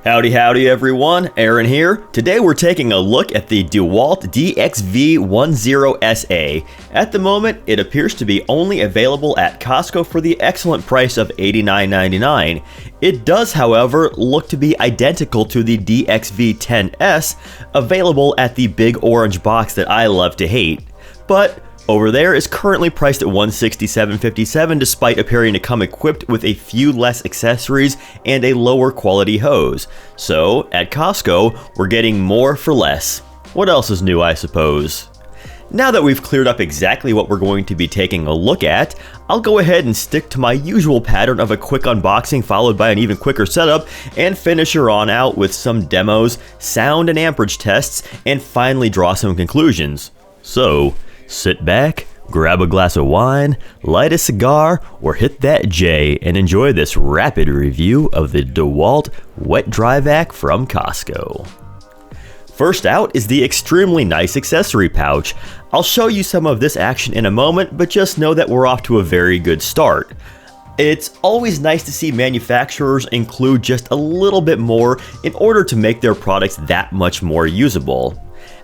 Howdy everyone, Aaron here. Today we're taking a look at the DeWalt DXV10SA. At the moment, it appears to be only available at Costco for the excellent price of $89.99. It does, however, look to be identical to the DXV10S, available at the big orange box that I love to hate. But over there is currently priced at $167.57 despite appearing to come equipped with a few less accessories and a lower quality hose. So, at Costco, we're getting more for less. What else is new, I suppose? Now that we've cleared up exactly what we're going to be taking a look at, I'll go ahead and stick to my usual pattern of a quick unboxing followed by an even quicker setup and finish her on out with some demos, sound and amperage tests, and finally draw some conclusions. So, sit back, grab a glass of wine, light a cigar, or hit that J and enjoy this rapid review of the DeWalt Wet Dry Vac from Costco. First out is the extremely nice accessory pouch. I'll show you some of this action in a moment, but just know that we're off to a very good start. It's always nice to see manufacturers include just a little bit more in order to make their products that much more usable.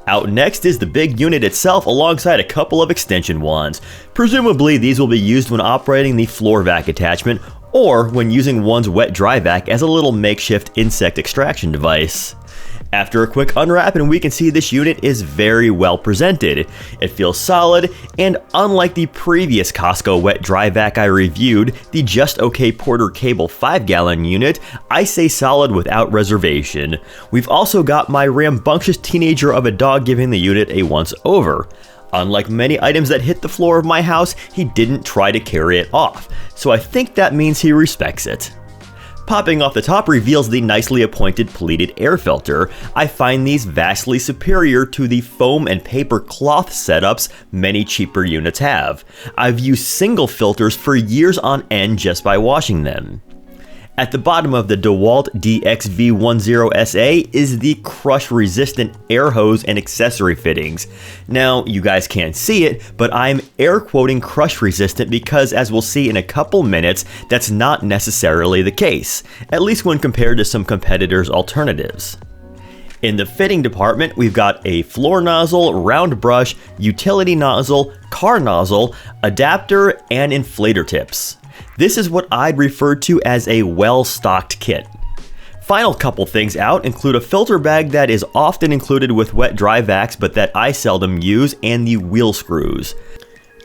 Out next is the big unit itself alongside a couple of extension wands. Presumably these will be used when operating the floor vac attachment or when using one's wet dry vac as a little makeshift insect extraction device. After a quick unwrap, and we can see this unit is very well presented. It feels solid, and unlike the previous Costco wet dry vac I reviewed, the Just OK Porter Cable 5-gallon unit, I say solid without reservation. We've also got my rambunctious teenager of a dog giving the unit a once over. Unlike many items that hit the floor of my house, he didn't try to carry it off, so I think that means he respects it. Popping off the top reveals the nicely appointed pleated air filter. I find these vastly superior to the foam and paper cloth setups many cheaper units have. I've used single filters for years on end just by washing them. At the bottom of the DeWalt DXV10SA is the crush-resistant air hose and accessory fittings. Now, you guys can't see it, but I'm air quoting crush-resistant because, as we'll see in a couple minutes, that's not necessarily the case, at least when compared to some competitors' alternatives. In the fitting department, we've got a floor nozzle, round brush, utility nozzle, car nozzle, adapter, and inflator tips. This is what I'd refer to as a well-stocked kit. Final couple things out include a filter bag that is often included with wet dry vacs but that I seldom use, and the wheel screws.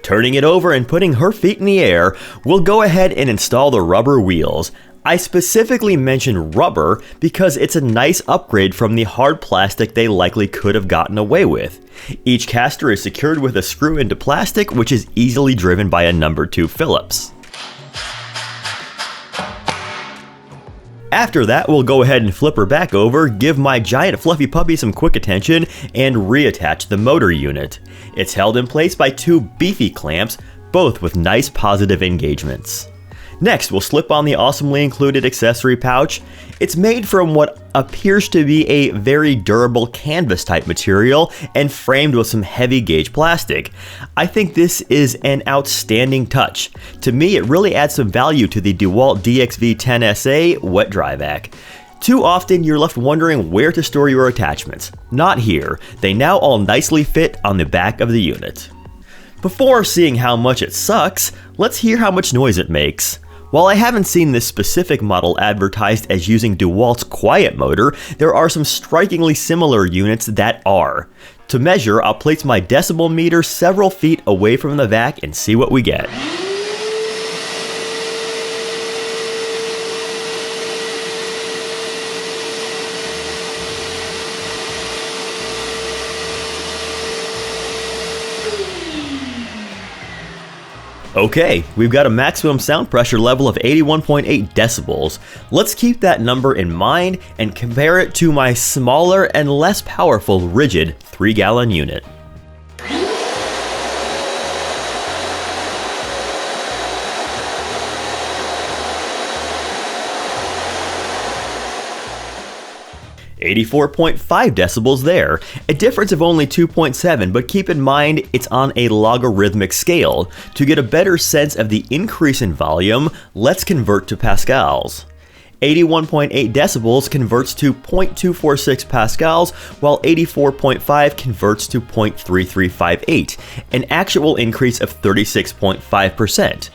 Turning it over and putting her feet in the air, we'll go ahead and install the rubber wheels. I specifically mention rubber because it's a nice upgrade from the hard plastic they likely could have gotten away with. Each caster is secured with a screw into plastic, which is easily driven by a number 2 Phillips. After that, we'll go ahead and flip her back over, give my giant fluffy puppy some quick attention, and reattach the motor unit. It's held in place by 2 beefy clamps, both with nice positive engagements. Next, we'll slip on the awesomely included accessory pouch. It's made from what appears to be a very durable canvas type material and framed with some heavy gauge plastic. I think this is an outstanding touch. To me, it really adds some value to the DeWalt DXV10SA wet dry vac. Too often, you're left wondering where to store your attachments. Not here. They now all nicely fit on the back of the unit. Before seeing how much it sucks, let's hear how much noise it makes. While I haven't seen this specific model advertised as using DeWalt's quiet motor, there are some strikingly similar units that are. To measure, I'll place my decibel meter several feet away from the vac and see what we get. Okay, we've got a maximum sound pressure level of 81.8 decibels. Let's keep that number in mind and compare it to my smaller and less powerful rigid 3-gallon unit. 84.5 decibels there, a difference of only 2.7, but keep in mind it's on a logarithmic scale. To get a better sense of the increase in volume, let's convert to pascals. 81.8 decibels converts to 0.246 pascals, while 84.5 converts to 0.3358, an actual increase of 36.5%.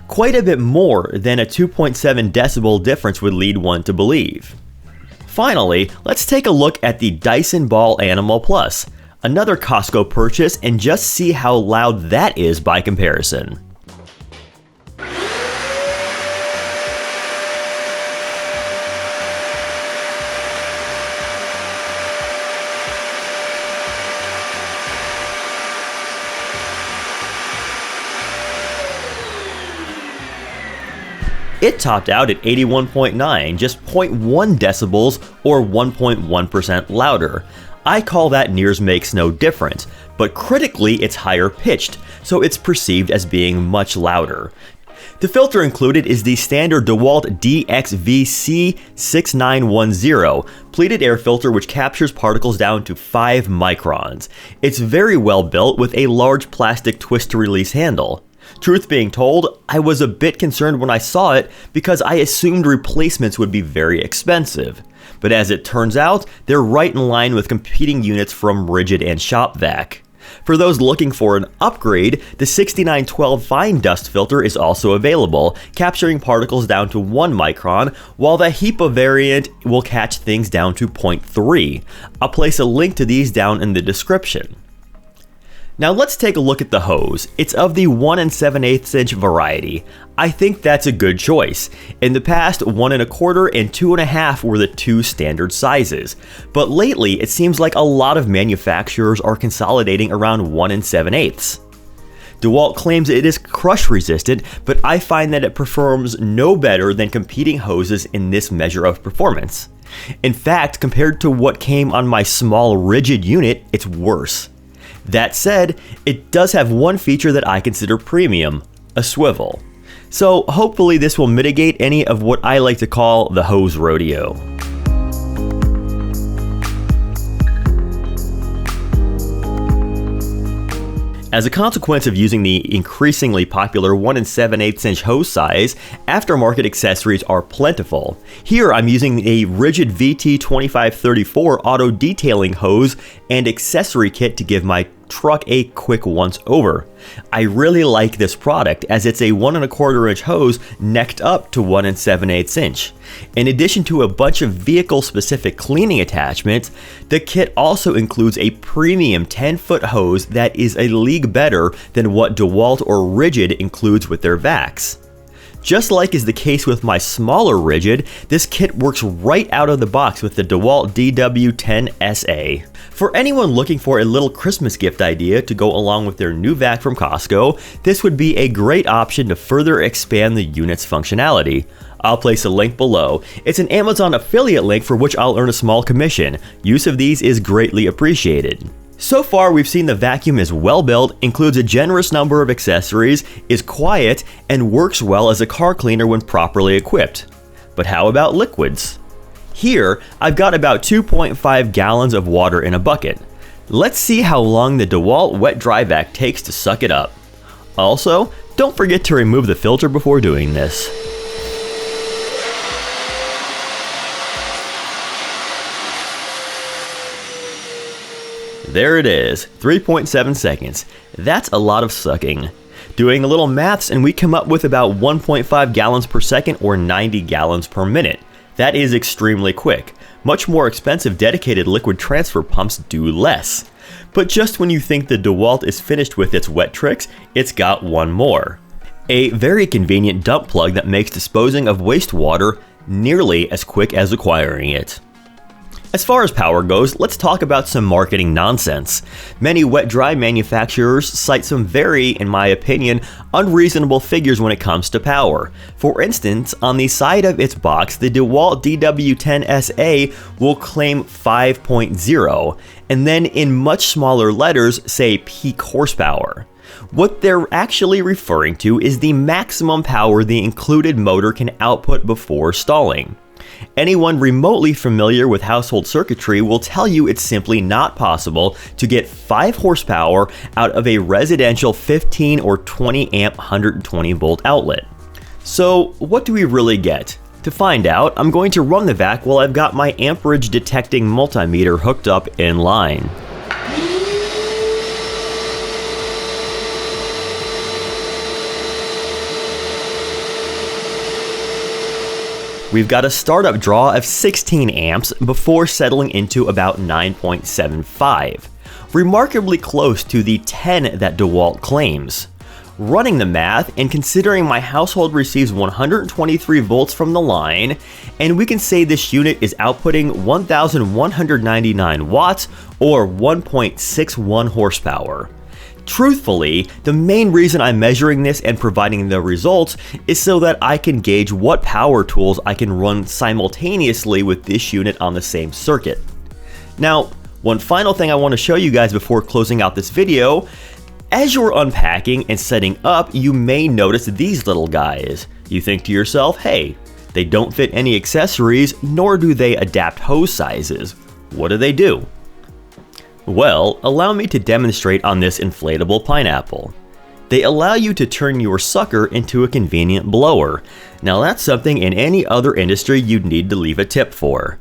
Quite a bit more than a 2.7 decibel difference would lead one to believe. Finally, let's take a look at the Dyson Ball Animal Plus, another Costco purchase, and just see how loud that is by comparison. It topped out at 81.9, just 0.1 decibels or 1.1% louder. I call that nears makes no difference, but critically it's higher pitched, so it's perceived as being much louder. The filter included is the standard DeWalt DXV10SA, pleated air filter which captures particles down to 5 microns. It's very well built with a large plastic twist to release handle. Truth being told, I was a bit concerned when I saw it because I assumed replacements would be very expensive. But as it turns out, they're right in line with competing units from Rigid and shop-vac. For those looking for an upgrade, the 6912 fine dust filter is also available, capturing particles down to 1 micron, while the HEPA variant will catch things down to 0.3. I'll place a link to these down in the description. Now let's take a look at the hose. It's of the 1 7/8 inch variety. I think that's a good choice. In the past, 1 1/4 and 2.5 were the two standard sizes, but lately it seems like a lot of manufacturers are consolidating around 1 7/8. DeWalt claims it is crush resistant, but I find that it performs no better than competing hoses in this measure of performance. In fact, compared to what came on my small Rigid unit, it's worse. That said, it does have one feature that I consider premium, a swivel. So hopefully this will mitigate any of what I like to call the hose rodeo. As a consequence of using the increasingly popular 1 7/8 inch hose size, aftermarket accessories are plentiful. Here I'm using a Rigid VT2534 auto detailing hose and accessory kit to give my truck a quick once over. I really like this product as it's a 1 1/4 inch hose necked up to 1 7/8 inch. In addition to a bunch of vehicle specific cleaning attachments, the kit also includes a premium 10-foot hose that is a league better than what DeWalt or Rigid includes with their vacs. Just like is the case with my smaller Rigid, this kit works right out of the box with the DeWalt DW10SA. For anyone looking for a little Christmas gift idea to go along with their new vac from Costco, this would be a great option to further expand the unit's functionality. I'll place a link below. It's an Amazon affiliate link for which I'll earn a small commission. Use of these is greatly appreciated. So far, we've seen the vacuum is well built, includes a generous number of accessories, is quiet, and works well as a car cleaner when properly equipped. But how about liquids? Here, I've got about 2.5 gallons of water in a bucket. Let's see how long the DeWalt wet dry vac takes to suck it up. Also, don't forget to remove the filter before doing this. There it is, 3.7 seconds. That's a lot of sucking. Doing a little maths and we come up with about 1.5 gallons per second or 90 gallons per minute. That is extremely quick. Much more expensive dedicated liquid transfer pumps do less. But just when you think the DeWalt is finished with its wet tricks, it's got one more. A very convenient dump plug that makes disposing of wastewater nearly as quick as acquiring it. As far as power goes, let's talk about some marketing nonsense. Many wet-dry manufacturers cite some very, in my opinion, unreasonable figures when it comes to power. For instance, on the side of its box, the DeWalt DW10SA will claim 5.0, and then in much smaller letters say peak horsepower. What they're actually referring to is the maximum power the included motor can output before stalling. Anyone remotely familiar with household circuitry will tell you it's simply not possible to get 5 horsepower out of a residential 15 or 20 amp 120 volt outlet. So what do we really get? To find out, I'm going to run the vac while I've got my amperage detecting multimeter hooked up in line. We've got a startup draw of 16 amps before settling into about 9.75, remarkably close to the 10 that DeWalt claims. Running the math and considering my household receives 123 volts from the line, and we can say this unit is outputting 1,199 watts or 1.61 horsepower. Truthfully, the main reason I'm measuring this and providing the results is so that I can gauge what power tools I can run simultaneously with this unit on the same circuit. Now, one final thing I want to show you guys before closing out this video. As you're unpacking and setting up, you may notice these little guys. You think to yourself, hey, they don't fit any accessories, nor do they adapt hose sizes. What do? Well, allow me to demonstrate on this inflatable pineapple. They allow you to turn your sucker into a convenient blower. Now that's something in any other industry you'd need to leave a tip for.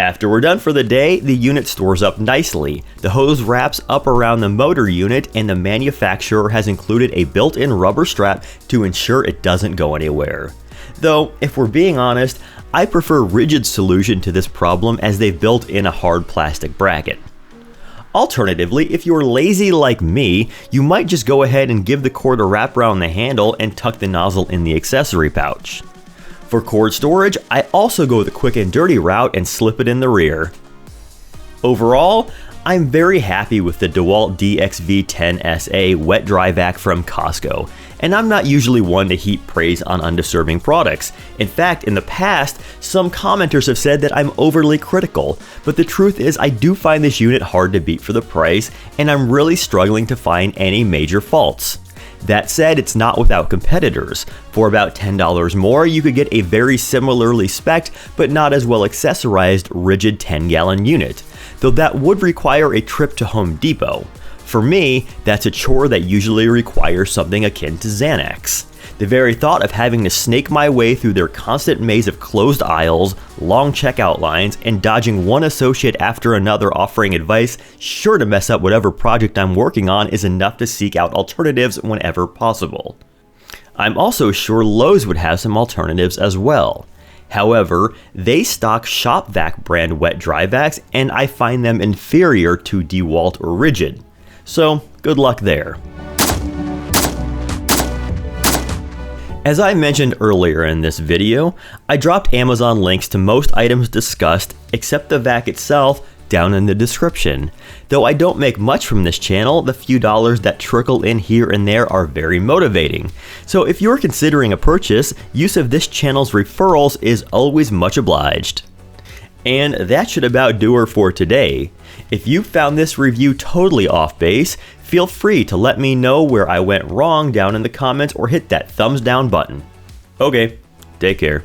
After we're done for the day, the unit stores up nicely. The hose wraps up around the motor unit and the manufacturer has included a built-in rubber strap to ensure it doesn't go anywhere. Though, if we're being honest, I prefer rigid solution to this problem as they've built in a hard plastic bracket. Alternatively, if you're lazy like me, you might just go ahead and give the cord a wrap around the handle and tuck the nozzle in the accessory pouch. For cord storage, I also go the quick and dirty route and slip it in the rear. Overall, I'm very happy with the DeWalt DXV10SA wet dry vac from Costco, and I'm not usually one to heap praise on undeserving products. In fact, in the past, some commenters have said that I'm overly critical, but the truth is I do find this unit hard to beat for the price, and I'm really struggling to find any major faults. That said, it's not without competitors. For about $10 more, you could get a very similarly spec'd, but not as well accessorized, rigid 10-gallon unit, though that would require a trip to Home Depot. For me, that's a chore that usually requires something akin to Xanax. The very thought of having to snake my way through their constant maze of closed aisles, long checkout lines, and dodging one associate after another offering advice sure to mess up whatever project I'm working on is enough to seek out alternatives whenever possible. I'm also sure Lowe's would have some alternatives as well. However, they stock shop-vac brand wet dry vacs and I find them inferior to DeWalt or Rigid. So, good luck there. As I mentioned earlier in this video, I dropped Amazon links to most items discussed except the vac itself down in the description. Though I don't make much from this channel, the few dollars that trickle in here and there are very motivating. So if you're considering a purchase, use of this channel's referrals is always much obliged. And that should about do her for today. If you found this review totally off base, feel free to let me know where I went wrong down in the comments or hit that thumbs down button. Okay, take care.